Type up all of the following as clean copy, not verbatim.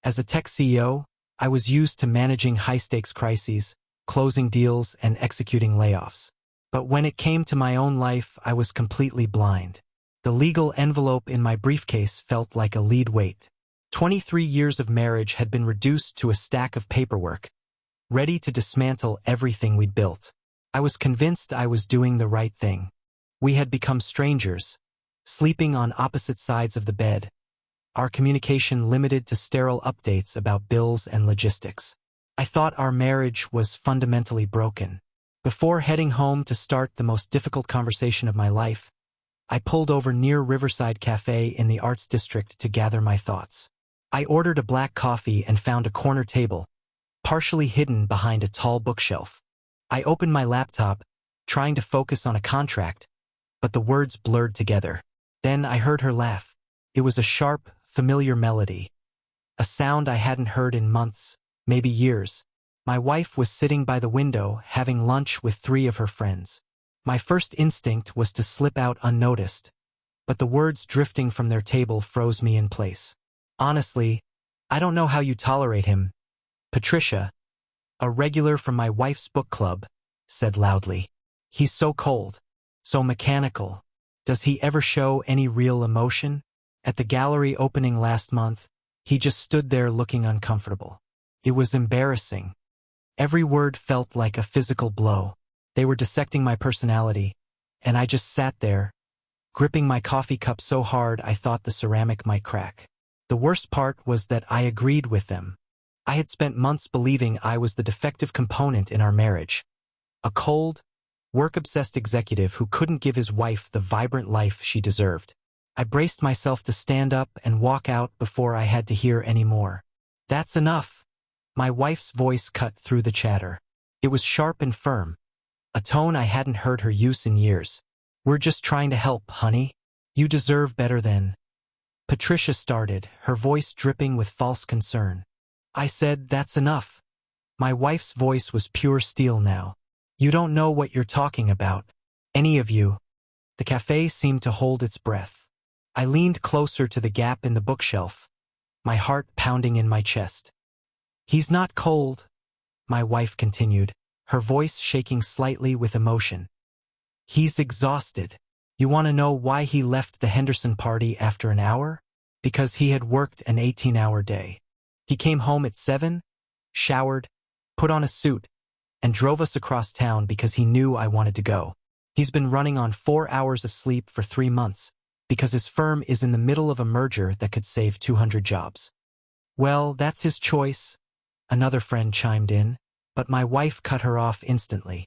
As a tech CEO, I was used to managing high-stakes crises, closing deals, and executing layoffs. But when it came to my own life, I was completely blind. The legal envelope in my briefcase felt like a lead weight. 23 years of marriage had been reduced to a stack of paperwork, ready to dismantle everything we'd built. I was convinced I was doing the right thing. We had become strangers, sleeping on opposite sides of the bed, our communication limited to sterile updates about bills and logistics. I thought our marriage was fundamentally broken. Before heading home to start the most difficult conversation of my life, I pulled over near Riverside Café in the Arts District to gather my thoughts. I ordered a black coffee and found a corner table, partially hidden behind a tall bookshelf. I opened my laptop, trying to focus on a contract, but the words blurred together. Then I heard her laugh. It was a sharp, familiar melody, a sound I hadn't heard in months, maybe years. My wife was sitting by the window, having lunch with 3 of her friends. My first instinct was to slip out unnoticed, but the words drifting from their table froze me in place. Honestly, I don't know how you tolerate him. Patricia, a regular from my wife's book club, said loudly. He's so cold, so mechanical. Does he ever show any real emotion? At the gallery opening last month, he just stood there looking uncomfortable. It was embarrassing. Every word felt like a physical blow. They were dissecting my personality, and I just sat there, gripping my coffee cup so hard I thought the ceramic might crack. The worst part was that I agreed with them. I had spent months believing I was the defective component in our marriage. A cold, work-obsessed executive who couldn't give his wife the vibrant life she deserved. I braced myself to stand up and walk out before I had to hear any more. That's enough. My wife's voice cut through the chatter. It was sharp and firm, a tone I hadn't heard her use in years. We're just trying to help, honey. You deserve better than... Patricia started, her voice dripping with false concern. I said, that's enough. My wife's voice was pure steel now. You don't know what you're talking about. Any of you. The cafe seemed to hold its breath. I leaned closer to the gap in the bookshelf, my heart pounding in my chest. He's not cold, my wife continued, her voice shaking slightly with emotion. He's exhausted. You want to know why he left the Henderson party after an hour? Because he had worked an 18-hour day. He came home at 7, showered, put on a suit, and drove us across town because he knew I wanted to go. He's been running on 4 hours of sleep for 3 months, because his firm is in the middle of a merger that could save 200 jobs. Well, that's his choice, another friend chimed in, but my wife cut her off instantly.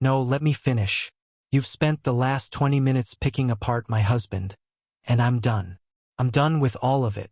No, let me finish. You've spent the last 20 minutes picking apart my husband, and I'm done. I'm done with all of it.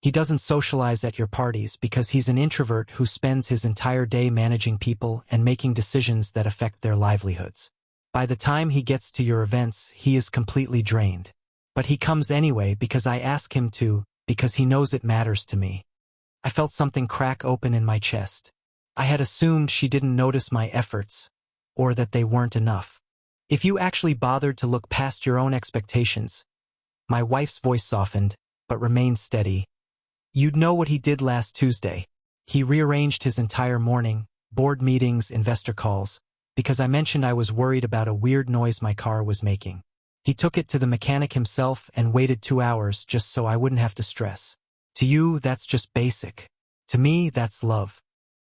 He doesn't socialize at your parties because he's an introvert who spends his entire day managing people and making decisions that affect their livelihoods. By the time he gets to your events, he is completely drained. But he comes anyway because I ask him to, because he knows it matters to me. I felt something crack open in my chest. I had assumed she didn't notice my efforts, or that they weren't enough. If you actually bothered to look past your own expectations, my wife's voice softened, but remained steady. You'd know what he did last Tuesday. He rearranged his entire morning, board meetings, investor calls, because I mentioned I was worried about a weird noise my car was making. He took it to the mechanic himself and waited 2 hours just so I wouldn't have to stress. To you, that's just basic. To me, that's love.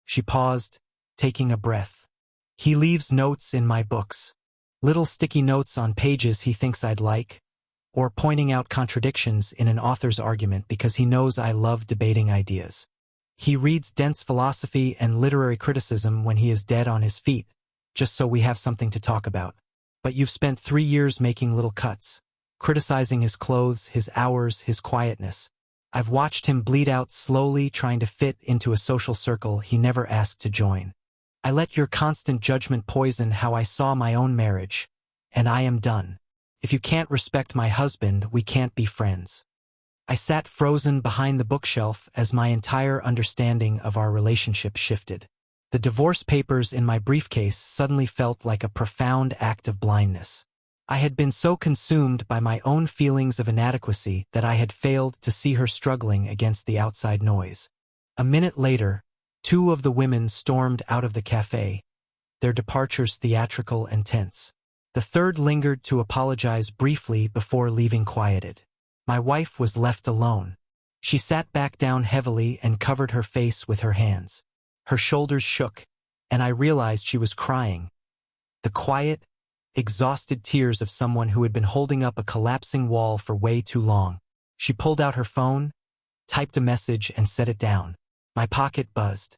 She paused, taking a breath. He leaves notes in my books. Little sticky notes on pages he thinks I'd like, or pointing out contradictions in an author's argument because he knows I love debating ideas. He reads dense philosophy and literary criticism when he is dead on his feet, just so we have something to talk about. But you've spent 3 years making little cuts, criticizing his clothes, his hours, his quietness. I've watched him bleed out slowly, trying to fit into a social circle he never asked to join. I let your constant judgment poison how I saw my own marriage, and I am done. If you can't respect my husband, we can't be friends. I sat frozen behind the bookshelf as my entire understanding of our relationship shifted. The divorce papers in my briefcase suddenly felt like a profound act of blindness. I had been so consumed by my own feelings of inadequacy that I had failed to see her struggling against the outside noise. A minute later, two of the women stormed out of the cafe, their departures theatrical and tense. The third lingered to apologize briefly before leaving quieted. My wife was left alone. She sat back down heavily and covered her face with her hands. Her shoulders shook, and I realized she was crying. The quiet, exhausted tears of someone who had been holding up a collapsing wall for way too long. She pulled out her phone, typed a message, and set it down. My pocket buzzed.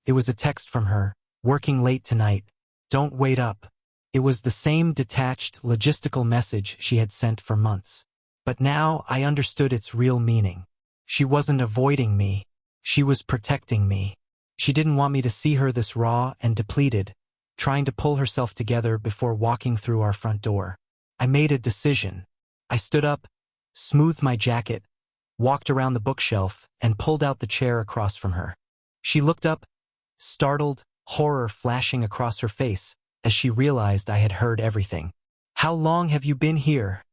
It was a text from her, "Working late tonight. Don't wait up." It was the same detached, logistical message she had sent for months. But now I understood its real meaning. She wasn't avoiding me. She was protecting me. She didn't want me to see her this raw and depleted, trying to pull herself together before walking through our front door. I made a decision. I stood up, smoothed my jacket, walked around the bookshelf, and pulled out the chair across from her. She looked up, startled, horror flashing across her face, as she realized I had heard everything. "How long have you been here?"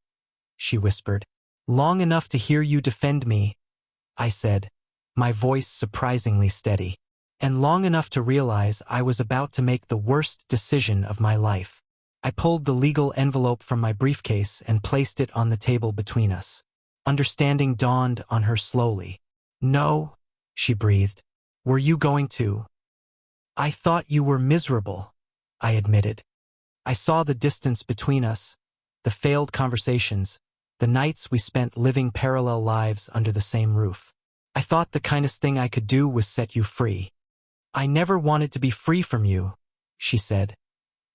she whispered. "Long enough to hear you defend me," I said, my voice surprisingly steady. "And long enough to realize I was about to make the worst decision of my life." I pulled the legal envelope from my briefcase and placed it on the table between us. Understanding dawned on her slowly. "No," she breathed. "Were you going to?" "I thought you were miserable," I admitted. I saw the distance between us, the failed conversations, the nights we spent living parallel lives under the same roof. "I thought the kindest thing I could do was set you free." "I never wanted to be free from you," she said,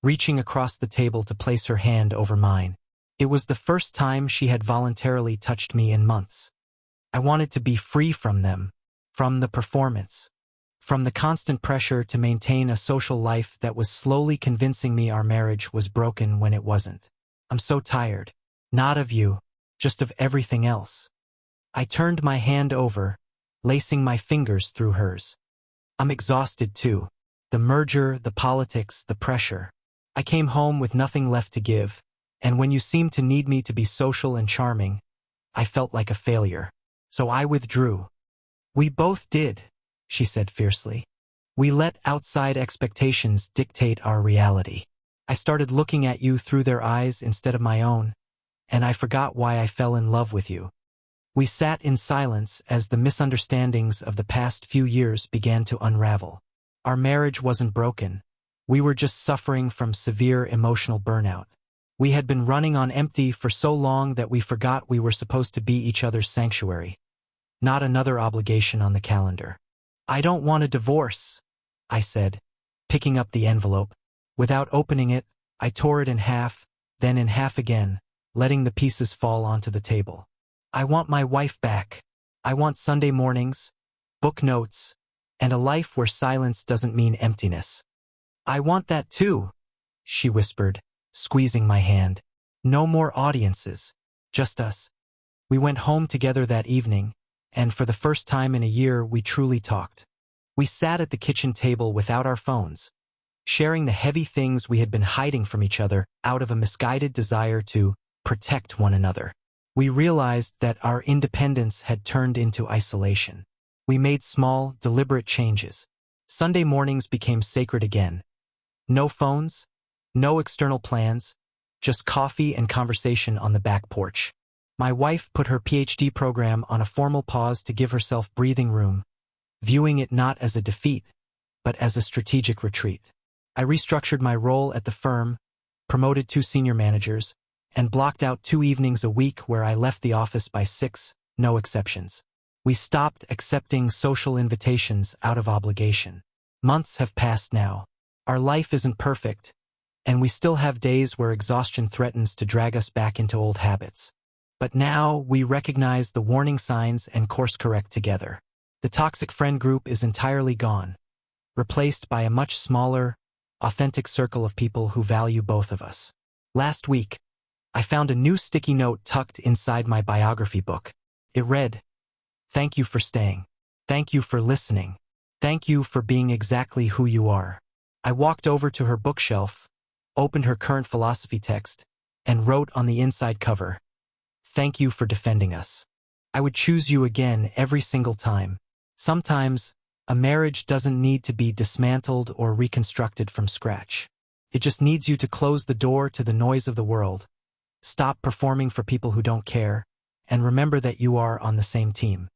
reaching across the table to place her hand over mine. It was the first time she had voluntarily touched me in months. I wanted to be free from them, from the performance, from the constant pressure to maintain a social life that was slowly convincing me our marriage was broken when it wasn't. "I'm so tired. Not of you, just of everything else." I turned my hand over, lacing my fingers through hers. "I'm exhausted too. The merger, the politics, the pressure. I came home with nothing left to give, and when you seemed to need me to be social and charming, I felt like a failure. So I withdrew." "We both did," she said fiercely. "We let outside expectations dictate our reality. I started looking at you through their eyes instead of my own, and I forgot why I fell in love with you." We sat in silence as the misunderstandings of the past few years began to unravel. Our marriage wasn't broken. We were just suffering from severe emotional burnout. We had been running on empty for so long that we forgot we were supposed to be each other's sanctuary, not another obligation on the calendar. "I don't want a divorce," I said, picking up the envelope. Without opening it, I tore it in half, then in half again, letting the pieces fall onto the table. "I want my wife back. I want Sunday mornings, book notes, and a life where silence doesn't mean emptiness." "I want that too," she whispered, squeezing my hand. "No more audiences, just us." We went home together that evening, and for the first time in a year we truly talked. We sat at the kitchen table without our phones, sharing the heavy things we had been hiding from each other out of a misguided desire to protect one another. We realized that our independence had turned into isolation. We made small, deliberate changes. Sunday mornings became sacred again. No phones, no external plans, just coffee and conversation on the back porch. My wife put her PhD program on a formal pause to give herself breathing room, viewing it not as a defeat, but as a strategic retreat. I restructured my role at the firm, promoted 2 senior managers, and blocked out 2 evenings a week where I left the office by 6, no exceptions. We stopped accepting social invitations out of obligation. Months have passed now. Our life isn't perfect, and we still have days where exhaustion threatens to drag us back into old habits. But now we recognize the warning signs and course-correct together. The toxic friend group is entirely gone, replaced by a much smaller, authentic circle of people who value both of us. Last week, I found a new sticky note tucked inside my biography book. It read, "Thank you for staying. Thank you for listening. Thank you for being exactly who you are." I walked over to her bookshelf, opened her current philosophy text, and wrote on the inside cover, "Thank you for defending us. I would choose you again every single time. Sometimes, A marriage doesn't need to be dismantled or reconstructed from scratch. It just needs you to close the door to the noise of the world, stop performing for people who don't care, and remember that you are on the same team.